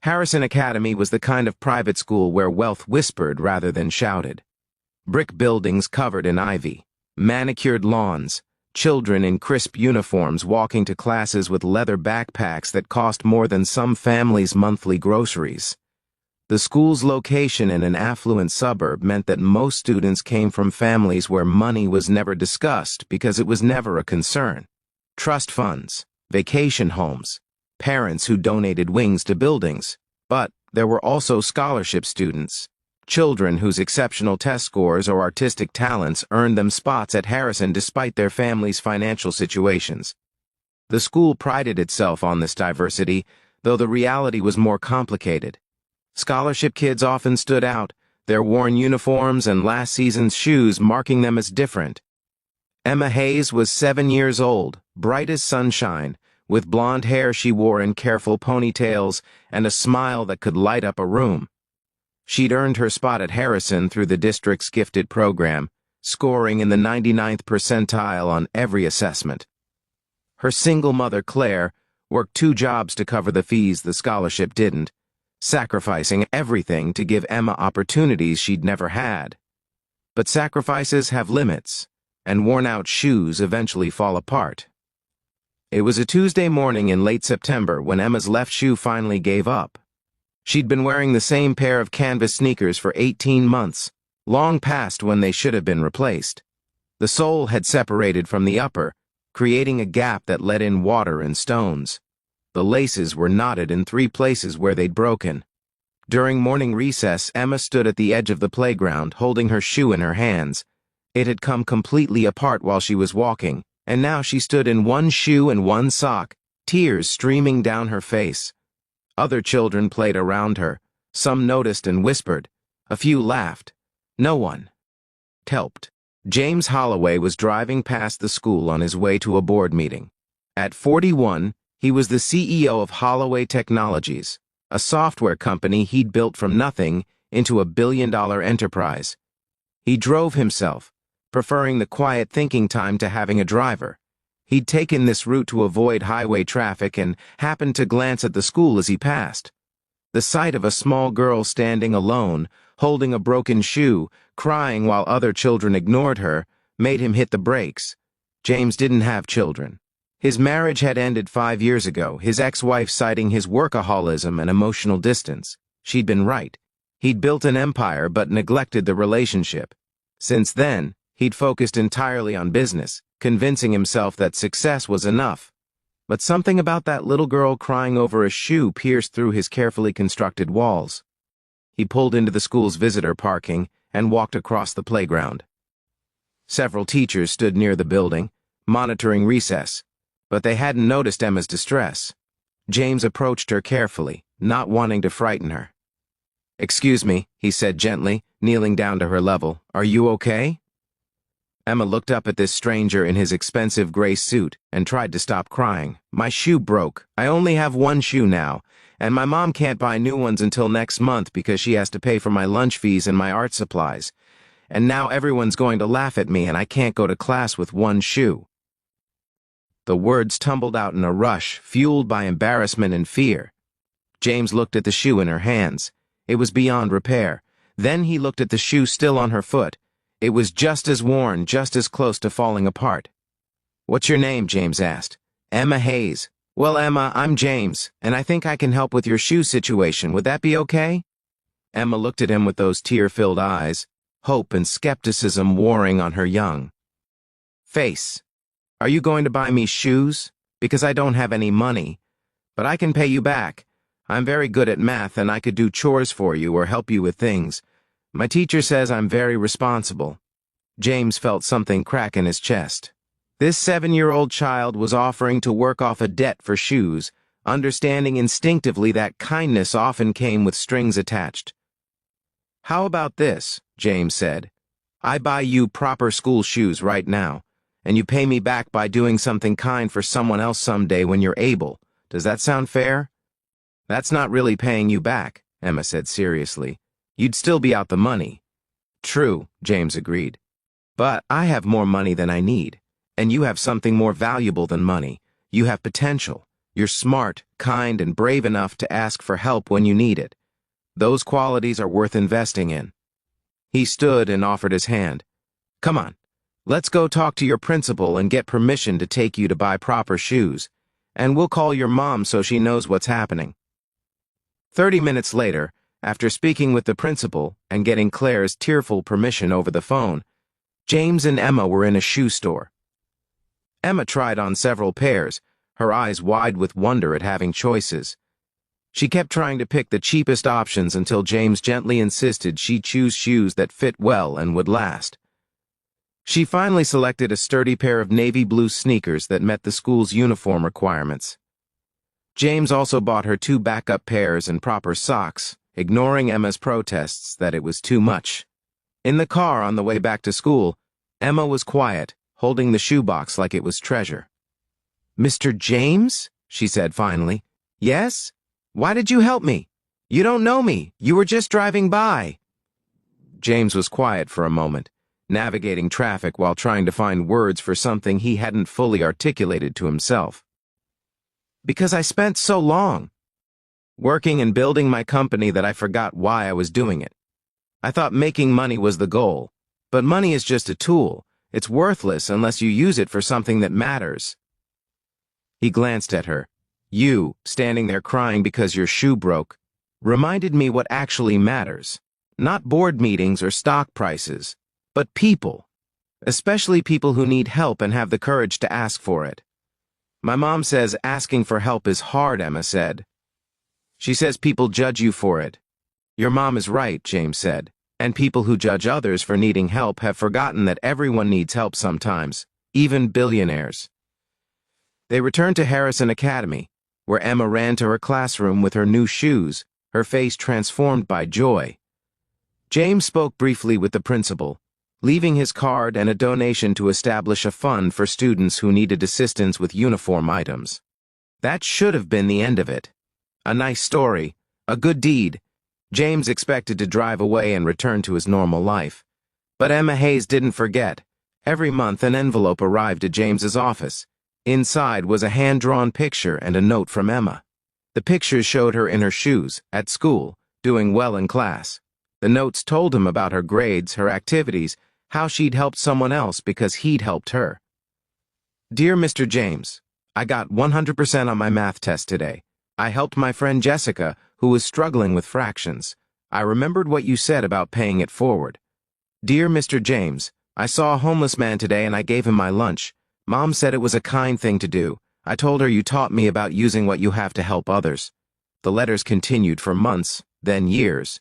Harrison Academy was the kind of private school where wealth whispered rather than shouted. Brick buildings covered in ivy, manicured lawns, children in crisp uniforms walking to classes with leather backpacks that cost more than some families' monthly groceries. The school's location in an affluent suburb meant that most students came from families where money was never discussed because it was never a concern. Trust funds, vacation homes, parents who donated wings to buildings. But there were also scholarship students, children whose exceptional test scores or artistic talents earned them spots at Harrison despite their families' financial situations. The school prided itself on this diversity, though the reality was more complicated. Scholarship kids often stood out, their worn uniforms and last season's shoes marking them as different. Emma Hayes was 7 years old, bright as sunshine, with blonde hair she wore in careful ponytails and a smile that could light up a room. She'd earned her spot at Harrison through the district's gifted program, scoring in the 99th percentile on every assessment. Her single mother, Claire, worked 2 jobs to cover the fees the scholarship didn't, sacrificing everything to give Emma opportunities she'd never had. But sacrifices have limits, and worn-out shoes eventually fall apart. It was a Tuesday morning in late September when Emma's left shoe finally gave up. She'd been wearing the same pair of canvas sneakers for 18 months, long past when they should have been replaced. The sole had separated from the upper, creating a gap that let in water and stones. The laces were knotted in 3 places where they'd broken. During morning recess, Emma stood at the edge of the playground, holding her shoe in her hands. It had come completely apart while she was walking, and now she stood in 1 shoe and 1 sock, tears streaming down her face. Other children played around her. Some noticed and whispered. A few laughed. No one helped. James Holloway was driving past the school on his way to a board meeting. At 41, he was the CEO of Holloway Technologies, a software company he'd built from nothing into a billion-dollar enterprise. He drove himself, preferring the quiet thinking time to having a driver. He'd taken this route to avoid highway traffic and happened to glance at the school as he passed. The sight of a small girl standing alone, holding a broken shoe, crying while other children ignored her, made him hit the brakes. James didn't have children. His marriage had ended 5 years ago, his ex-wife citing his workaholism and emotional distance. She'd been right. He'd built an empire but neglected the relationship. Since then, he'd focused entirely on business, convincing himself that success was enough. But something about that little girl crying over a shoe pierced through his carefully constructed walls. He pulled into the school's visitor parking and walked across the playground. Several teachers stood near the building, monitoring recess, but they hadn't noticed Emma's distress. James approached her carefully, not wanting to frighten her. "Excuse me," he said gently, kneeling down to her level. "Are you okay?" Emma looked up at this stranger in his expensive gray suit and tried to stop crying. "My shoe broke. I only have 1 shoe now, and my mom can't buy new ones until next month because she has to pay for my lunch fees and my art supplies. And now everyone's going to laugh at me and I can't go to class with 1 shoe." The words tumbled out in a rush, fueled by embarrassment and fear. James looked at the shoe in her hands. It was beyond repair. Then he looked at the shoe still on her foot. It was just as worn, just as close to falling apart. "What's your name?" James asked. "Emma Hayes." "Well, Emma, I'm James, and I think I can help with your shoe situation. Would that be okay?" Emma looked at him with those tear-filled eyes, hope and skepticism warring on her young face. "Are you going to buy me shoes? Because I don't have any money. But I can pay you back. I'm very good at math and I could do chores for you or help you with things. My teacher says I'm very responsible." James felt something crack in his chest. This 7-year-old child was offering to work off a debt for shoes, understanding instinctively that kindness often came with strings attached. "How about this?" James said. "I buy you proper school shoes right now, and you pay me back by doing something kind for someone else someday when you're able. Does that sound fair?" "That's not really paying you back," Emma said seriously. "You'd still be out the money." "True," James agreed. "But I have more money than I need, and you have something more valuable than money. You have potential. You're smart, kind, and brave enough to ask for help when you need it. Those qualities are worth investing in. He stood and offered his hand. Come on, let's go talk to your principal and get permission to take you to buy proper shoes, and we'll call your mom so she knows what's happening. 30 minutes later, after speaking with the principal and getting Claire's tearful permission over the phone, James and Emma were in a shoe store. Emma tried on several pairs, her eyes wide with wonder at having choices. She kept trying to pick the cheapest options until James gently insisted she choose shoes that fit well and would last. She finally selected a sturdy pair of navy blue sneakers that met the school's uniform requirements. James also bought her 2 backup pairs and proper socks, ignoring Emma's protests that it was too much. In the car on the way back to school, Emma was quiet, holding the shoebox like it was treasure. "Mr. James?" she said finally. "Yes? Why did you help me? You don't know me. You were just driving by." James was quiet for a moment, navigating traffic while trying to find words for something he hadn't fully articulated to himself. "Because I spent so long working and building my company that I forgot why I was doing it. I thought making money was the goal, but money is just a tool. It's worthless unless you use it for something that matters." He glanced at her. "You, standing there crying because your shoe broke, reminded me what actually matters. Not board meetings or stock prices, but people. Especially people who need help and have the courage to ask for it." "My mom says asking for help is hard," Emma said. "She says people judge you for it." "Your mom is right," James said. "And people who judge others for needing help have forgotten that everyone needs help sometimes, even billionaires." They returned to Harrison Academy, where Emma ran to her classroom with her new shoes, her face transformed by joy. James spoke briefly with the principal, leaving his card and a donation to establish a fund for students who needed assistance with uniform items. That should have been the end of it. A nice story, a good deed. James expected to drive away and return to his normal life. But Emma Hayes didn't forget. Every month an envelope arrived at James's office. Inside was a hand-drawn picture and a note from Emma. The pictures showed her in her shoes, at school, doing well in class. The notes told him about her grades, her activities, how she'd helped someone else because he'd helped her. "Dear Mr. James, I got 100% on my math test today. I helped my friend Jessica, who was struggling with fractions. I remembered what you said about paying it forward. Dear Mr. James, I saw a homeless man today and I gave him my lunch. Mom said it was a kind thing to do. I told her you taught me about using what you have to help others." The letters continued for months, then years.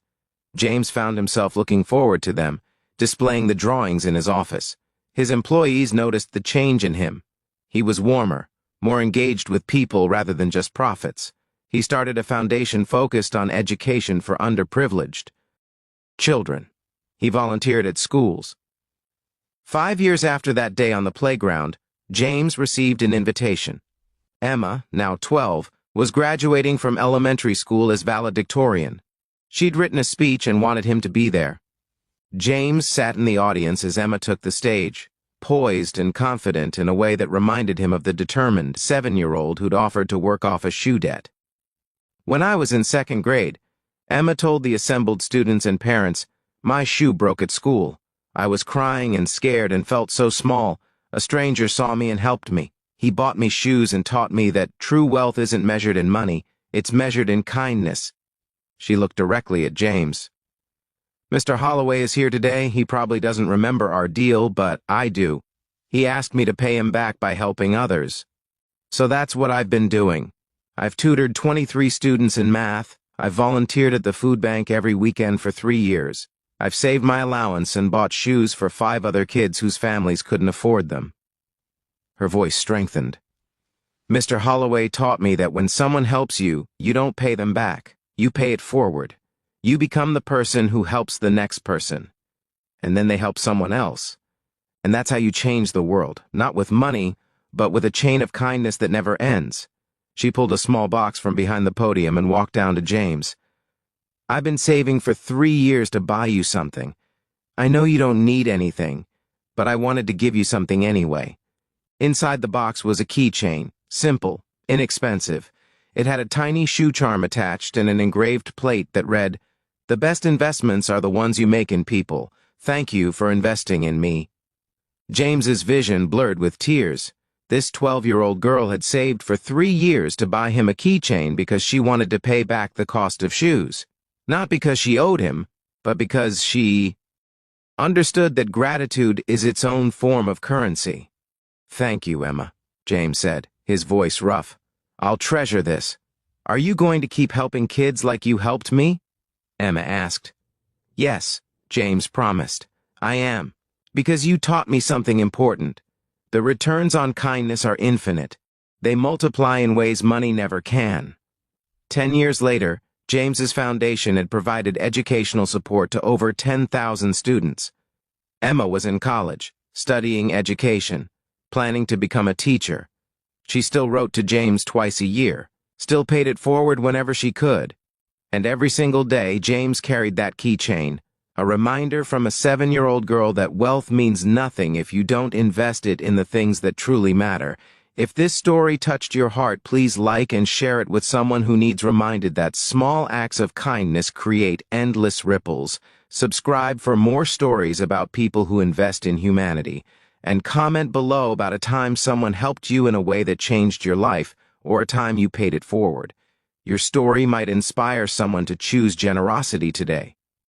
James found himself looking forward to them, displaying the drawings in his office. His employees noticed the change in him. He was warmer, more engaged with people rather than just profits. He started a foundation focused on education for underprivileged children. He volunteered at schools. 5 years after that day on the playground, James received an invitation. Emma, now 12, was graduating from elementary school as valedictorian. She'd written a speech and wanted him to be there. James sat in the audience as Emma took the stage, poised and confident in a way that reminded him of the determined 7-year-old who'd offered to work off a shoe debt. "When I was in 2nd grade, Emma told the assembled students and parents, my shoe broke at school. I was crying and scared and felt so small. A stranger saw me and helped me. He bought me shoes and taught me that true wealth isn't measured in money, it's measured in kindness." She looked directly at James. "Mr. Holloway is here today. He probably doesn't remember our deal, but I do. He asked me to pay him back by helping others. So that's what I've been doing. I've tutored 23 students in math. I've volunteered at the food bank every weekend for 3 years. I've saved my allowance and bought shoes for 5 other kids whose families couldn't afford them." Her voice strengthened. "Mr. Holloway taught me that when someone helps you, you don't pay them back. You pay it forward. You become the person who helps the next person. And then they help someone else. And that's how you change the world, not with money, but with a chain of kindness that never ends." She pulled a small box from behind the podium and walked down to James. "I've been saving for 3 years to buy you something. I know you don't need anything, but I wanted to give you something anyway." Inside the box was a keychain, simple, Inexpensive. It had a tiny shoe charm attached and an engraved plate that read, "The best investments are the ones you make in people. Thank you for investing in me." James's vision blurred with tears. This 12-year-old girl had saved for 3 years to buy him a keychain because she wanted to pay back the cost of shoes. Not because she owed him, but because she understood that gratitude is its own form of currency. "Thank you, Emma," James said, his voice rough. "I'll treasure this. Are you going to keep helping kids like you helped me?" Emma asked. "Yes," James promised. "I am. Because you taught me something important. The returns on kindness are infinite. They multiply in ways money never can." 10 years later, James's foundation had provided educational support to over 10,000 students. Emma was in college, studying education, planning to become a teacher. She still wrote to James twice a year, still paid it forward whenever she could. And every single day, James carried that keychain, a reminder from a 7-year-old girl that wealth means nothing if you don't invest it in the things that truly matter. If this story touched your heart, please like and share it with someone who needs reminded that small acts of kindness create endless ripples. Subscribe for more stories about people who invest in humanity. And comment below about a time someone helped you in a way that changed your life, or a time you paid it forward. Your story might inspire someone to choose generosity today.